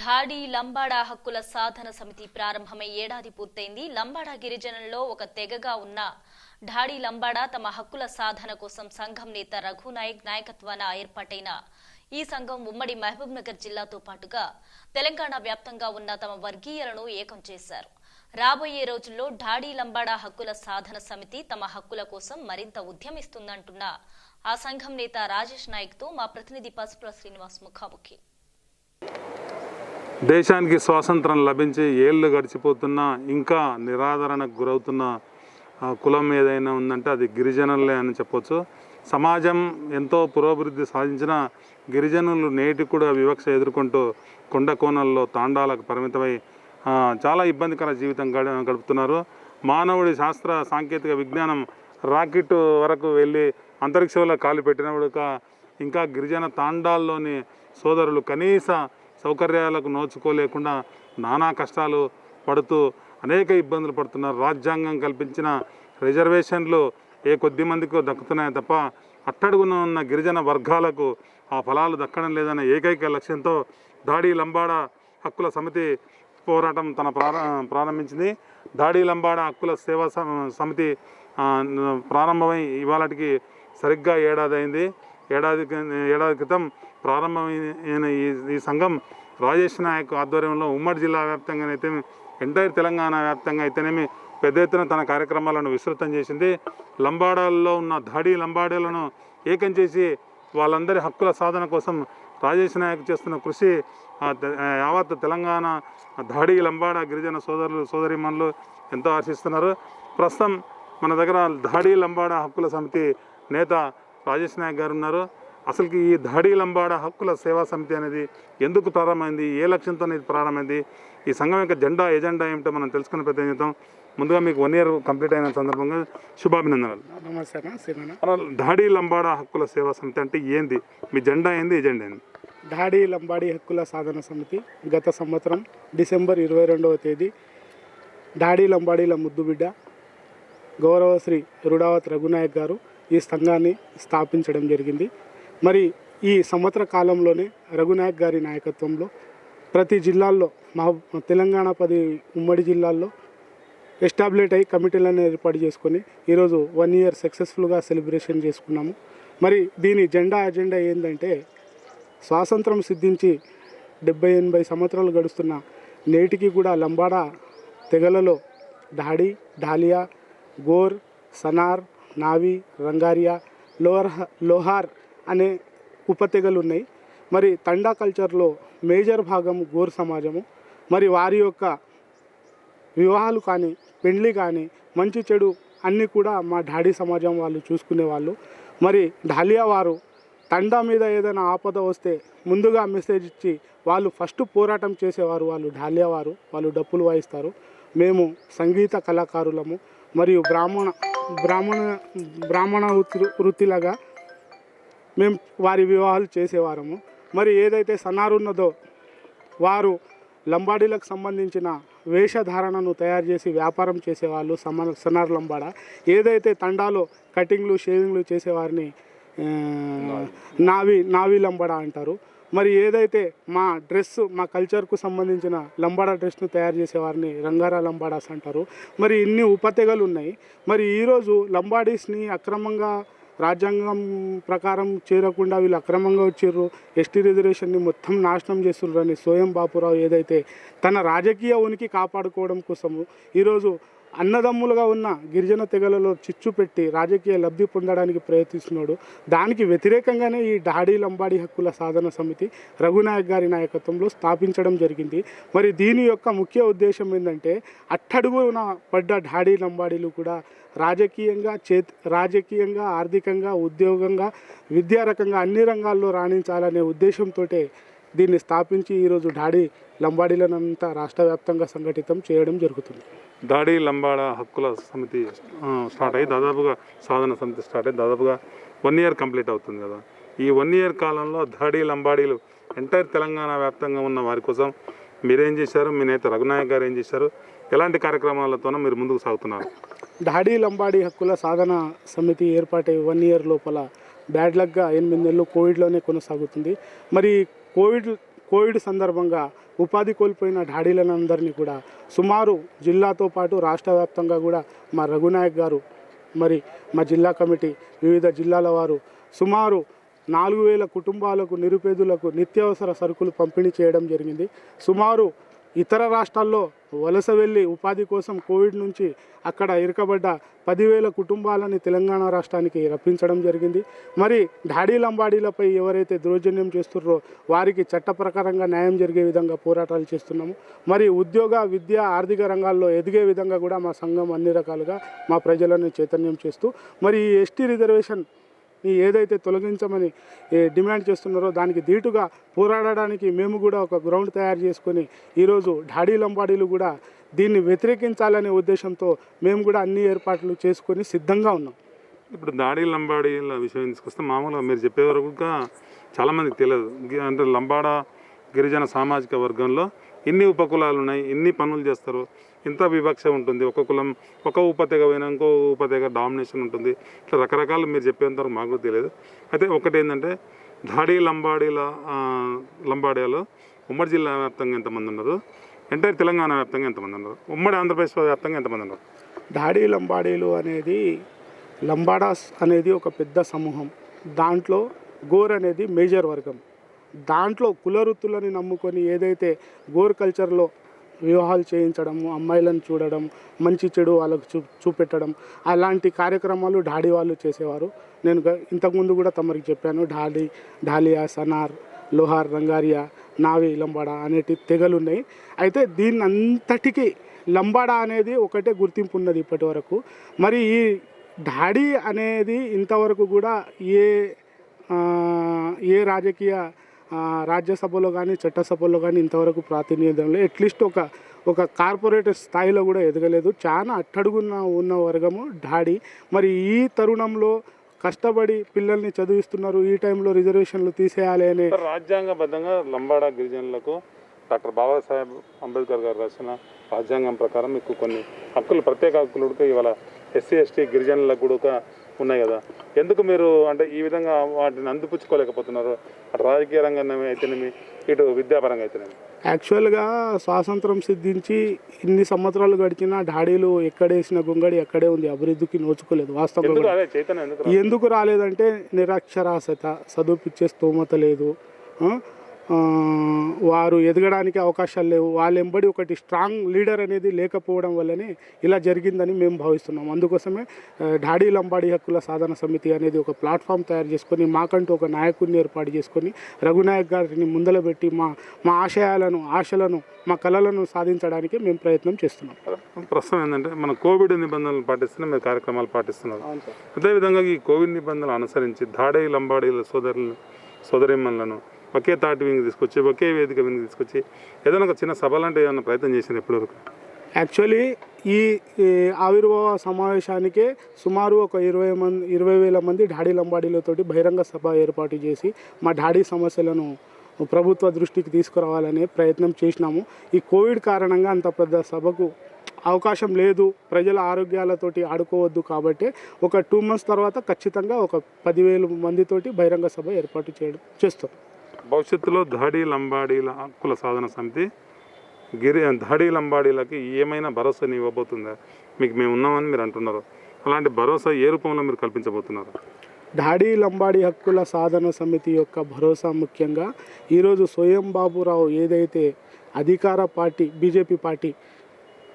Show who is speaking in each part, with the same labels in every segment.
Speaker 1: ఢాడి లంబాడా హక్కుల సాధన సమితి ప్రారంభమై ఏడాది పూర్తయింది. లంబాడా గిరిజనుల్లో ఒక తెగగా ఉన్న ఢాడి లంబాడా తమ హక్కుల సాధన కోసం సంఘం నేత రఘునాయక్ నాయకత్వాన ఏర్పాటైన ఈ సంఘం ఉమ్మడి మహబూబ్ నగర్ జిల్లాతో పాటుగా తెలంగాణ వ్యాప్తంగా ఉన్న తమ వర్గీయులను ఏకం చేశారు. రాబోయే రోజుల్లో ఢాడి లంబాడా హక్కుల సాధన సమితి తమ హక్కుల కోసం మరింత ఉద్యమిస్తుందంటున్న ఆ సంఘం నేత రాజేష్ నాయక్ తో మా ప్రతినిధి పసుపుల శ్రీనివాస్ ముఖాముఖి.
Speaker 2: దేశానికి స్వాతంత్రం లభించి ఏళ్ళు గడిచిపోతున్నా ఇంకా నిరాదరణకు గురవుతున్న కులం ఏదైనా ఉందంటే అది గిరిజనులే అని చెప్పొచ్చు. సమాజం ఎంతో పురోభివృద్ధి సాధించిన గిరిజనులు నేటి కూడా వివక్ష ఎదుర్కొంటూ కొండ కోణల్లో తాండాలకు పరిమితమై చాలా ఇబ్బందికర జీవితం గడుపుతున్నారు. మానవుడి శాస్త్ర సాంకేతిక విజ్ఞానం రాకెట్ వరకు వెళ్ళి అంతరిక్షంలో కాలు పెట్టినప్పుడు ఇంకా గిరిజన తాండాల్లోని సోదరులు కనీస సౌకర్యాలకు నోచుకోలేకుండా నానా కష్టాలు పడుతూ అనేక ఇబ్బందులు పడుతున్నారు. రాజ్యాంగం కల్పించిన రిజర్వేషన్లు ఏ కొద్ది మందికి దక్కుతున్నాయి తప్ప అట్టడుగున ఉన్న గిరిజన వర్గాలకు ఆ ఫలాలు దక్కడం లేదనే ఏకైక లక్ష్యంతో ఢాడి లంబాడా హక్కుల సమితి పోరాటం ప్రారంభించింది. ఢాడి లంబాడా హక్కుల సేవా సమితి ప్రారంభమై ఇవాళకి సరిగ్గా ఏడాది అయింది. ఏడాది క్రితం ప్రారంభమైన ఈ సంఘం రాజేష్ నాయక్ ఆధ్వర్యంలో ఉమ్మడి జిల్లా వ్యాప్తంగా అయితే ఎంటైర్ తెలంగాణ వ్యాప్తంగా అయితేనేమి పెద్ద ఎత్తున తన కార్యక్రమాలను విస్తృతం చేసింది. లంబాడాల్లో ఉన్న ఢాడి లంబాడీలను ఏకం చేసి వాళ్ళందరి హక్కుల సాధన కోసం రాజేష్ నాయక్ చేస్తున్న కృషి యావత్ తెలంగాణ ఢాడి లంబాడా గిరిజన సోదరులు సోదరీమణులు ఎంతో ఆశిస్తున్నారు. ప్రస్తుతం మన దగ్గర ఢాడి లంబాడా హక్కుల సమితి నేత రాజేష్ నాయక్ గారు ఉన్నారు. అసలుకి ఈ ఢాడి లంబాడా హక్కుల సేవా సమితి అనేది ఎందుకు ప్రారంభమైంది, ఏ లక్ష్యంతో ఇది ప్రారంభమైంది, ఈ సంఘం యొక్క ఎజెండా ఏమిటో మనం తెలుసుకునే ప్రయత్నం చేద్దాం. ముందుగా మీకు 1 year కంప్లీట్ అయిన సందర్భంగా శుభాభినందనలు. ఢాడి లంబాడా హక్కుల సేవా సమితి అంటే ఏంది, మీ జెండా ఏంది, ఎజెండా ఏంది?
Speaker 3: ఢాడి లంబాడి హక్కుల సాధన సమితి గత సంవత్సరం డిసెంబర్ 22వ తేదీ ఢాడి లంబాడీల ముద్దుబిడ్డ గౌరవ శ్రీ రుడావత్ రఘునాయక్ గారు ఈ సంఘాన్ని స్థాపించడం జరిగింది. మరి ఈ సంవత్సర కాలంలోనే రఘునాయక్ గారి నాయకత్వంలో ప్రతి జిల్లాల్లో తెలంగాణ 10 ఉమ్మడి జిల్లాల్లో ఎస్టాబ్లిష్ అయ్యి కమిటీలను ఏర్పాటు చేసుకొని ఈరోజు 1 year సక్సెస్ఫుల్గా సెలబ్రేషన్ చేసుకున్నాము. మరి దీని ఎజెండా ఏంటంటే స్వాతంత్రం సిద్ధించి 70-80 సంవత్సరాలు గడుస్తున్న నేటికి కూడా లంబాడా తెగలలో ఢాడి, ఢాలియా, గోర్, సనార్, నావి, రంగారియా, లోహార్ అనే ఉపతెగలు ఉన్నాయి. మరి తండా కల్చర్లో మేజర్ భాగం గోర్ సమాజము. మరి వారి యొక్క వివాహాలు కానీ పెండ్లి కానీ మంచి చెడు అన్నీ కూడా మా ఢాడి సమాజం వాళ్ళు చూసుకునేవాళ్ళు. మరి ఢాలియా వారు తండా మీద ఏదైనా ఆపద వస్తే ముందుగా మెసేజ్ ఇచ్చి వాళ్ళు ఫస్ట్ పోరాటం చేసేవారు. వాళ్ళు ఢాలియా వారు, వాళ్ళు డప్పులు వాయిస్తారు. మేము సంగీత కళాకారులము మరియు బ్రాహ్మణ వృత్తిలాగా మేము వారి వివాహాలు చేసేవారము. మరి ఏదైతే సనార్ ఉన్నదో వారు లంబాడీలకు సంబంధించిన వేషధారణను తయారు చేసి వ్యాపారం చేసేవాళ్ళు. సనార్ లంబాడా ఏదైతే తండాలో కటింగ్లు షేవింగ్లు చేసేవారిని నావి లంబాడా అంటారు. మరి ఏదైతే మా కల్చర్కు సంబంధించిన లంబాడా డ్రెస్ను తయారు చేసేవారిని రంగారా లంబాడాస్ అంటారు. మరి ఇన్ని ఉపతెగలు ఉన్నాయి. మరి ఈరోజు లంబాడీస్ని అక్రమంగా రాజ్యాంగం ప్రకారం చేరకుండా వీళ్ళు అక్రమంగా వచ్చారు, ఎస్టీ రిజర్వేషన్ని మొత్తం నాశనం చేస్తున్నారని సోయం బాపురావు ఏదైతే తన రాజకీయ ఉనికి కాపాడుకోవడం కోసము ఈరోజు అన్నదమ్ములుగా ఉన్న గిరిజన తెగలలో చిచ్చు పెట్టి రాజకీయ లబ్ధి పొందడానికి ప్రయత్నిస్తున్నాడు. దానికి వ్యతిరేకంగానే ఈ ఢాడి లంబాడి హక్కుల సాధన సమితి రఘునాయక్ గారి నాయకత్వంలో స్థాపించడం జరిగింది. మరి దీని యొక్క ముఖ్య ఉద్దేశం ఏంటంటే అట్టడుగున పడ్డ ఢాడి లంబాడీలు కూడా రాజకీయంగా ఆర్థికంగా ఉద్యోగంగా విద్యారకంగా అన్ని రంగాల్లో రాణించాలనే ఉద్దేశంతో దీన్ని స్థాపించి ఈరోజు ఢాడి లంబాడీలనంతా రాష్ట్ర వ్యాప్తంగా సంఘటితం చేయడం జరుగుతుంది.
Speaker 2: ఢాడి లంబాడా హక్కుల సమితి స్టార్ట్ అయ్యి దాదాపుగా సాధన సమితి స్టార్ట్ అయ్యి దాదాపుగా 1 year కంప్లీట్ అవుతుంది కదా. ఈ 1 year కాలంలో ఢాడి లంబాడీలు ఎంటైర్ తెలంగాణ వ్యాప్తంగా ఉన్న వారి కోసం మీరేం చేశారు, మీ నేత రఘునాయక్ గారు ఏం చేశారు, ఎలాంటి కార్యక్రమాలతోనో మీరు ముందుకు సాగుతున్నారు?
Speaker 3: ఢాడి లంబాడి హక్కుల సాధన సమితి ఏర్పాటై 1 year లోపల బ్యాడ్ లక్గా 8 నెలలు కోవిడ్లోనే కొనసాగుతుంది. మరి కోవిడ్ సందర్భంగా ఉపాధి కోల్పోయిన ఢాడీలందరినీ కూడా సుమారు జిల్లాతో పాటు రాష్ట్ర వ్యాప్తంగా కూడా మా రఘునాయక్ గారు మరి మా జిల్లా కమిటీ వివిధ జిల్లాల వారు సుమారు 4,000 కుటుంబాలకు నిరుపేదలకు నిత్యావసర సరుకులు పంపిణీ చేయడం జరిగింది. సుమారు ఇతర రాష్ట్రాల్లో వలస వెళ్ళి ఉపాధి కోసం కోవిడ్ నుంచి అక్కడ ఇరుకబడ్డ 10,000 కుటుంబాలని తెలంగాణ రాష్ట్రానికి రప్పించడం జరిగింది. మరి ఢాడీ లంబాడీలపై ఎవరైతే దౌర్జన్యం చేస్తున్నారో వారికి చట్ట ప్రకారంగా న్యాయం జరిగే విధంగా పోరాటాలు చేస్తున్నాము. మరి ఉద్యోగ విద్య ఆర్థిక రంగాల్లో ఎదిగే విధంగా కూడా మా సంఘం అన్ని రకాలుగా మా ప్రజలను చైతన్యం చేస్తూ మరి ఈ ఎస్టీ రిజర్వేషన్ ఏదైతే తొలగించమని డిమాండ్ చేస్తున్నారో దానికి ధీటుగా పోరాడడానికి మేము కూడా ఒక గ్రౌండ్ తయారు చేసుకొని ఈరోజు ఢాడీ లంబాడీలు కూడా దీన్ని వ్యతిరేకించాలనే ఉద్దేశంతో మేము కూడా అన్ని ఏర్పాట్లు చేసుకొని సిద్ధంగా ఉన్నాం.
Speaker 2: ఇప్పుడు ఢాడీ లంబాడీల విషయం తీసుకొస్తే మామూలుగా మీరు చెప్పే వరకు చాలామందికి తెలియదు. అంటే లంబాడ గిరిజన సామాజిక వర్గంలో ఇన్ని ఉపకులాలు ఉన్నాయి, ఇన్ని పనులు చేస్తారు, ఇంత వివక్ష ఉంటుంది, ఒక కులం ఒక ఉపతెగ పోయినా ఇంకో ఉపతెగ డామినేషన్ ఉంటుంది, ఇట్లా రకరకాలు మీరు చెప్పేంతవరకు మాకు తెలియదు. అయితే ఒకటి ఏంటంటే ఢాడీ లంబాడియాలో ఉమ్మడి జిల్లా వ్యాప్తంగా ఎంతమంది ఉన్నారు, ఎంటైర్ తెలంగాణ వ్యాప్తంగా ఎంతమంది ఉన్నారు, ఉమ్మడి ఆంధ్రప్రదేశ్ వ్యాప్తంగా ఎంతమంది ఉన్నారు?
Speaker 3: ఢాడీ లంబాడీలు అనేది లంబాడాస్ అనేది ఒక పెద్ద సమూహం. దాంట్లో గోర్ అనేది మేజర్ వర్గం. దాంట్లో కుల వృత్తులని నమ్ముకొని ఏదైతే గోర్ కల్చర్లో వివాహాలు చేయించడము, అమ్మాయిలను చూడడం, మంచి చెడు వాళ్ళకు చూపెట్టడం అలాంటి కార్యక్రమాలు ఢాడీ వాళ్ళు చేసేవారు. నేను ఇంతకుముందు కూడా తమరికి చెప్పాను, ఢాలియా, సనార్, లోహార్, రంగారియా, నావి, లంబాడా అనేటి తెగలు ఉన్నాయి. అయితే దీన్ని అంతటికీ లంబాడా అనేది ఒకటే గుర్తింపు ఉన్నది ఇప్పటి వరకు. మరి ఈ ఢాడీ అనేది ఇంతవరకు కూడా ఏ రాజకీయ రాజ్యసభలో కానీ చట్టసభలో కానీ ఇంతవరకు ప్రాతినిధ్యంలో అట్లీస్ట్ ఒక కార్పొరేట్ స్థాయిలో కూడా ఎదగలేదు. చాలా అట్టడుగున ఉన్న వర్గము ఢాడీ. మరి ఈ తరుణంలో కష్టపడి పిల్లల్ని చదివిస్తున్నారు, ఈ టైంలో రిజర్వేషన్లు తీసేయాలి అనే
Speaker 2: రాజ్యాంగబద్ధంగా లంబాడా గిరిజనులకు డాక్టర్ బాబాసాహెబ్ అంబేద్కర్ గారు రాసిన రాజ్యాంగం ప్రకారం మీకు కొన్ని హక్కులు, ప్రత్యేక హక్కులు ఇవాళ ఎస్సీ ఎస్టీ గిరిజనులకు కూడా ఉన్నాయి కదా. ఎందుకు మీరు అంటే ఈ విధంగా వాటిని అందిపుచ్చుకోలేకపోతున్నారు? అటు రాజకీయ రంగంగా అయితేనేమి, ఇటు విద్యాపరంగా అయితేనేమి.
Speaker 3: యాక్చువల్గా స్వాతంత్రం సిద్ధించి ఇన్ని సంవత్సరాలు గడిచినా ఢాడీలు ఎక్కడేసిన గొంగడి ఎక్కడే ఉంది, అభివృద్ధికి నోచుకోలేదు. వాస్తవంగా ఎందుకు రాలేదంటే నిరక్షరాస్యత, చదువుపిచ్చే స్తోమత లేదు, వారు ఎదగడానికి అవకాశాలు లేవు, వాళ్ళ వెంబడి ఒకటి స్ట్రాంగ్ లీడర్ అనేది లేకపోవడం వల్లనే ఇలా జరిగిందని మేము భావిస్తున్నాం. అందుకోసమే ఢాడీ లంబాడీ హక్కుల సాధన సమితి అనేది ఒక ప్లాట్ఫామ్ తయారు చేసుకొని మాకంటూ ఒక నాయకుడిని ఏర్పాటు చేసుకొని రఘునాయక్ గారిని ముందల పెట్టి మా ఆశలను మా కళలను సాధించడానికి మేము ప్రయత్నం చేస్తున్నాం.
Speaker 2: ప్రస్తుతం ఏంటంటే మన కోవిడ్ నిబంధనలు పాటిస్తూనే మీరు కార్యక్రమాలు పాటిస్తున్నారు. అదేవిధంగా ఈ కోవిడ్ నిబంధనలు అనుసరించి ఢాడీ లంబాడీల సోదరిమణులను ఒకే తాటి వింగి తీసుకొచ్చి, ఒకే వేదిక వింగి తీసుకొచ్చి ఏదైనా ఒక చిన్న సభ లాంటి ఏమైనా ప్రయత్నం చేశారు ఎప్పటివరకు?
Speaker 3: యాక్చువల్లీ ఈ ఆవిర్భావ సమావేశానికే సుమారు ఒక 20,000 మంది ఢాడీ లంబాడీలతోటి బహిరంగ సభ ఏర్పాటు చేసి మా ఢాడీ సమస్యలను ప్రభుత్వ దృష్టికి తీసుకురావాలనే ప్రయత్నం చేసినాము. ఈ కోవిడ్ కారణంగా అంత పెద్ద సభకు అవకాశం లేదు, ప్రజల ఆరోగ్యాలతోటి ఆడుకోవద్దు కాబట్టి ఒక 2 months తర్వాత ఖచ్చితంగా ఒక 10,000 మందితోటి బహిరంగ సభ ఏర్పాటు చేస్తాం.
Speaker 2: భవిష్యత్తులో ఢాడీ లంబాడీల హక్కుల సాధన సమితి ఢాడీ లంబాడీలకి ఏమైనా భరోసాని ఇవ్వబోతుందా? మేము ఉన్నామని మీరు అంటున్నారు, అలాంటి భరోసా ఏ రూపంలో మీరు కల్పించబోతున్నారు?
Speaker 3: ఢాడీ లంబాడీ హక్కుల సాధన సమితి యొక్క భరోసా ముఖ్యంగా ఈరోజు స్వయం బాబురావు ఏదైతే అధికార పార్టీ బీజేపీ పార్టీ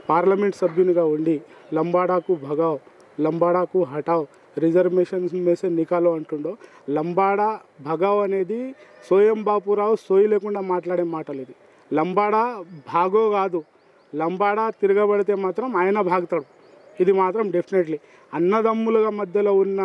Speaker 3: పార్లమెంట్ సభ్యునిగా ఉండి లంబాడాకు భగావ్, లంబాడాకు హటావ్, రిజర్వేషన్స్ మేసే నికాలో అంటుండో, లంబాడా భగావ్ అనేది స్వయం బాపురావు సోయి లేకుండా మాట్లాడే మాటలు. ఇది లంబాడా భాగో కాదు, లంబాడా తిరగబడితే మాత్రం ఆయన భాగుతాడు. ఇది మాత్రం డెఫినెట్లీ అన్నదమ్ములుగా మధ్యలో ఉన్న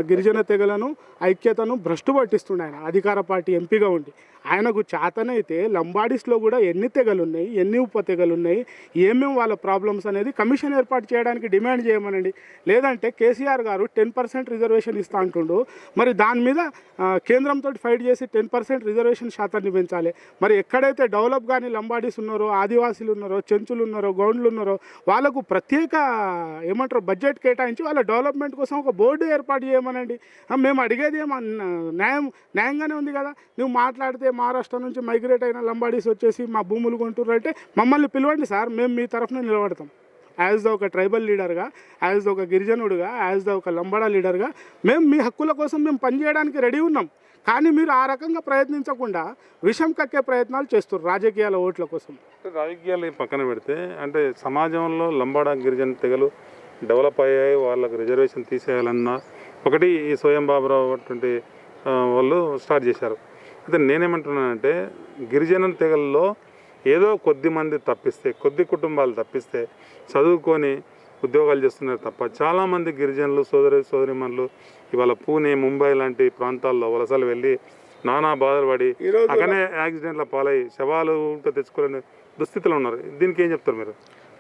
Speaker 3: గిరిజన తెగలను ఐక్యతను భ్రష్టు పట్టిస్తుండే ఆయన అధికార పార్టీ ఎంపీగా ఉండి. ఆయనకు చేతనైతే లంబాడీస్లో కూడా ఎన్ని తెగలు ఉన్నాయి, ఎన్ని ఉప తెగలు ఉన్నాయి, ఏమేమి వాళ్ళ ప్రాబ్లమ్స్ అనేది కమిషన్ ఏర్పాటు చేయడానికి డిమాండ్ చేయమనండి. లేదంటే కేసీఆర్ గారు 10% రిజర్వేషన్ ఇస్తా అంటుండు, మరి దాని మీద కేంద్రంతో ఫైట్ చేసి 10% రిజర్వేషన్ శాతాన్ని పెంచాలి. మరి ఎక్కడైతే డెవలప్ కానీ లంబాడీస్ ఉన్నారో, ఆదివాసీలు ఉన్నారో, చెంచులు ఉన్నారో, గౌండ్లు ఉన్నారో వాళ్ళకు ప్రత్యేక బడ్జెట్ కేటాయించి వాళ్ళ డెవలప్మెంట్ కోసం ఒక బోర్డు ఏర్పాటు చేయమనండి. మేము అడిగేది న్యాయంగానే ఉంది కదా. నువ్వు మాట్లాడితే మహారాష్ట్ర నుంచి మైగ్రేట్ అయిన లంబాడీస్ వచ్చేసి మా భూములు కొంటున్నారు అంటే మమ్మల్ని పిలవండి సార్, మేము మీ తరఫున నిలబడతాం. యాజ్ ద ఒక ట్రైబల్ లీడర్గా, యాజ్ ద ఒక గిరిజనుడుగా, యాజ్ ద ఒక లంబాడా లీడర్గా మేము మీ హక్కుల కోసం మేము పనిచేయడానికి రెడీ ఉన్నాం. కానీ మీరు ఆ రకంగా ప్రయత్నించకుండా విషం కక్కే ప్రయత్నాలు చేస్తారు రాజకీయాల ఓట్ల కోసం.
Speaker 2: రాజకీయాలు పక్కన పెడితే అంటే సమాజంలో లంబాడా గిరిజన తెగలు డెవలప్ అయ్యాయి, వాళ్ళకు రిజర్వేషన్ తీసేయాలన్న ఒకటి ఈ స్వయం బాబురావు అటువంటి వాళ్ళు స్టార్ట్ చేశారు. అయితే నేనేమంటున్నానంటే గిరిజన తెగల్లో ఏదో కొద్ది మంది తప్పిస్తే, కొద్ది కుటుంబాలు తప్పిస్తే చదువుకొని ఉద్యోగాలు చేస్తున్నారు తప్ప చాలామంది గిరిజనులు సోదరిమణులు ఇవాళ పూణే, ముంబై లాంటి ప్రాంతాల్లో వలసలు వెళ్ళి నానా బాధలు పడి అక్కడనే యాక్సిడెంట్ల పాలై శవాలు తెచ్చుకోలేని దుస్థితిలో ఉన్నారు. దీనికి ఏం చెప్తారు మీరు?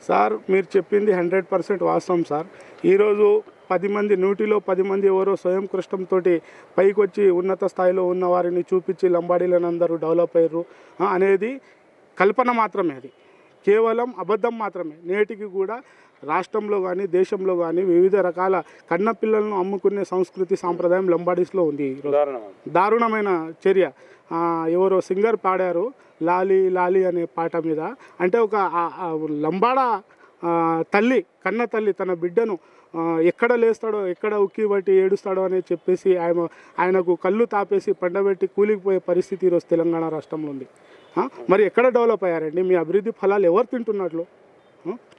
Speaker 3: సార్ మీరు చెప్పింది 100% వాస్తవం సార్. ఈరోజు 10 మంది 100లో 10 మంది ఎవరో స్వయం కృష్టంతో పైకి వచ్చి ఉన్నత స్థాయిలో ఉన్న వారిని చూపించి లంబాడీలను అందరూ డెవలప్ అయ్యారు అనేది కల్పన మాత్రమే, అది కేవలం అబద్ధం మాత్రమే. నేటికి కూడా రాష్ట్రంలో కానీ దేశంలో కానీ వివిధ రకాల కన్న పిల్లలను అమ్ముకునే సంస్కృతి సాంప్రదాయం లంబాడీస్లో ఉంది. దారుణమైన చర్య. ఎవరో సింగర్ పాడారు లాలి లాలి అనే పాట మీద. అంటే ఒక లంబాడా తల్లి, కన్న తల్లి తన బిడ్డను ఎక్కడ లేస్తాడో, ఎక్కడ ఉక్కి బట్టి ఏడుస్తాడో అని చెప్పేసి ఆయనకు కళ్ళు తాపేసి పండబెట్టి కూలికిపోయే పరిస్థితి ఈరోజు తెలంగాణ రాష్ట్రంలో ఉంది. మరి ఎక్కడ డెవలప్ అయ్యారండి? మీ అభివృద్ధి ఫలాలు ఎవరు తింటున్నట్లు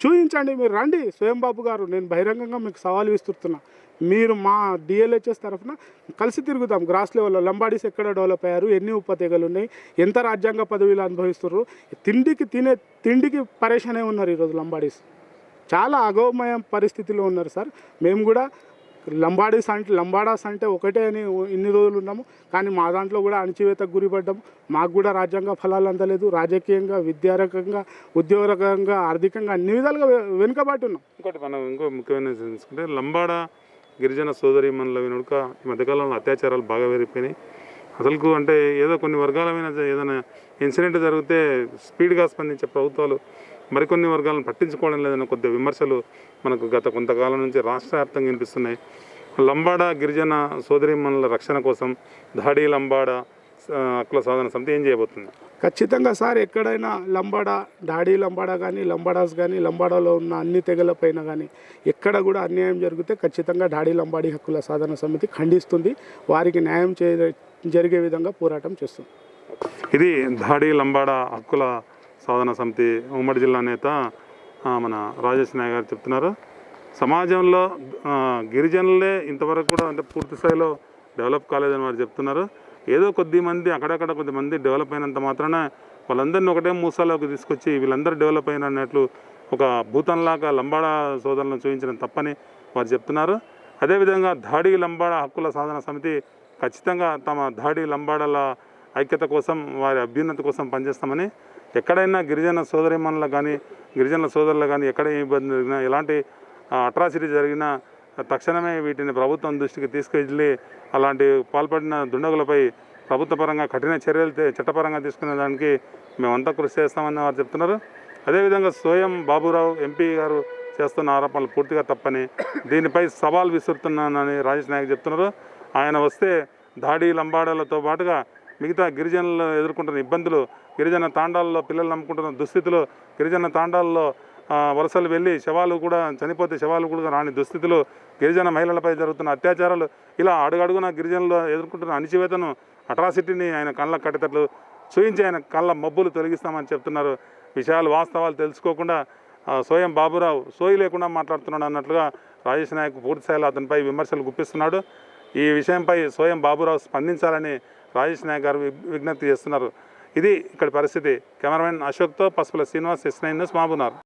Speaker 3: చూపించండి. మీరు రండి స్వయం బాబు గారు, నేను బహిరంగంగా మీకు సవాల్ విస్తున్నా. మీరు మా డిఎల్హెచ్ఎస్ తరఫున కలిసి తిరుగుతాం గ్రాస్ లెవెల్లో. లంబాడీస్ ఎక్కడ డెవలప్ అయ్యారు, ఎన్ని ఉపతెగలు ఉన్నాయి, ఎంత రాజ్యాంగ పదవిలు అనుభవిస్తున్నారు, తిండికి పరేషానే ఉన్నారు ఈరోజు లంబాడీస్. చాలా అగోమయ పరిస్థితిలో ఉన్నారు సార్. మేము కూడా లంబాడాస్ అంటే ఒకటే అని ఇన్ని రోజులు ఉన్నాము, కానీ మా దాంట్లో కూడా అణచివేతకు గురిపడ్డాము. మాకు కూడా రాజ్యాంగ ఫలాలు అందలేదు. రాజకీయంగా, విద్యారకంగా, ఉద్యోగరకంగా, ఆర్థికంగా అన్ని విధాలుగా వెనుకబాటు ఉన్నాం.
Speaker 2: ఇంకో ముఖ్యమైన తీసుకుంటే లంబాడా గిరిజన సోదరీమణుల వెనుక ఈ మధ్యకాలంలో అత్యాచారాలు బాగా పెరిగిపోయినాయి. అసలుకు అంటే ఏదో కొన్ని వర్గాల మీద ఏదైనా ఇన్సిడెంట్ జరిగితే స్పీడ్గా స్పందించే ప్రభుత్వాలు మరికొన్ని వర్గాలను పట్టించుకోవడం లేదన్న కొద్ది విమర్శలు మనకు గత కొంతకాలం నుంచి రాష్ట్ర వ్యాప్తంగా వినిపిస్తున్నాయి. లంబాడా గిరిజన సోదరీమణుల రక్షణ కోసం ధాడి లంబాడా హక్కుల సాధన సమితి ఏం చేయబోతుంది?
Speaker 3: ఖచ్చితంగా సార్, ఎక్కడైనా ధాడి లంబాడా కానీ, లంబాడాస్ కానీ, లంబాడాలో ఉన్న అన్ని తెగలపైన కానీ ఎక్కడ కూడా అన్యాయం జరిగితే ఖచ్చితంగా ధాడి లంబాడీ హక్కుల సాధన సమితి ఖండిస్తుంది. వారికి న్యాయం జరిగే విధంగా పోరాటం చేస్తుంది.
Speaker 2: ఇది ధాడి లంబాడా హక్కుల సాధన సమితి ఉమ్మడి జిల్లా నేత మన రాజేష్ నాయక్ గారు చెప్తున్నారు. సమాజంలో గిరిజనులే ఇంతవరకు కూడా అంటే పూర్తి స్థాయిలో డెవలప్ కాలేదని వారు చెప్తున్నారు. ఏదో కొద్దిమంది అక్కడక్కడ కొద్దిమంది డెవలప్ అయినంత మాత్రాన వాళ్ళందరినీ ఒకటే మూసాలోకి తీసుకొచ్చి వీళ్ళందరూ డెవలప్ అయిన అన్నట్లు ఒక భూతంలాగా లంబాడా సోదరులను చూపించడం తప్పని వారు చెప్తున్నారు. అదేవిధంగా ధాడి లంబాడా హక్కుల సాధన సమితి ఖచ్చితంగా తమ ధాడి లంబాడాల ఐక్యత కోసం, వారి అభ్యున్నతి కోసం పనిచేస్తామని, ఎక్కడైనా గిరిజన సోదరిమణులకు కానీ, గిరిజనుల సోదరులు కానీ ఎక్కడ ఇబ్బంది జరిగినా, ఎలాంటి అట్రాసిటీ జరిగినా తక్షణమే వీటిని ప్రభుత్వం దృష్టికి తీసుకెళ్ళి అలాంటి పాల్పడిన దుండగులపై ప్రభుత్వ పరంగా కఠిన చర్యలు చట్టపరంగా తీసుకునే దానికి మేమంతా కృషి చేస్తామని వారు చెప్తున్నారు. అదేవిధంగా స్వయం బాబురావు ఎంపీ గారు చేస్తున్న ఆరోపణలు పూర్తిగా తప్పని, దీనిపై సవాల్ విసురుతున్నానని రాజేష్ నాయక్ చెప్తున్నారు. ఆయన వస్తే ధాడి లంబాడాలతో పాటుగా మిగతా గిరిజనులు ఎదుర్కొంటున్న ఇబ్బందులు, గిరిజన తాండాల్లో పిల్లలు నమ్ముకుంటున్న దుస్థితులు, గిరిజన తాండాల్లో వలసలు వెళ్ళి శవాలు కూడా చనిపోతే శవాలు కూడా రాని దుస్థితులు, గిరిజన మహిళలపై జరుగుతున్న అత్యాచారాలు, ఇలా అడుగడుగున గిరిజనులు ఎదుర్కొంటున్న అణిచివేతను, అట్రాసిటీని ఆయన కళ్ళ కట్టేటట్లు చూయించి ఆయన కళ్ళ మబ్బులు తొలగిస్తామని చెప్తున్నారు. విషయాలు వాస్తవాలు తెలుసుకోకుండా స్వయం బాబురావు సోయి లేకుండా మాట్లాడుతున్నాడు అన్నట్లుగా రాజేష్ నాయక్ పూర్తిస్థాయిలో అతనిపై విమర్శలు గుప్పిస్తున్నాడు. ఈ విషయంపై స్వయం బాబురావు స్పందించాలని రాజేష్ నాయక్ గారు విజ్ఞప్తి చేస్తున్నారు. ఇది ఇక్కడ పరిస్థితి. కెమెరామెన్ అశోక్తో పసుపుల శ్రీనివాస్, S9 న్యూస్, మహబూబ్నగర్.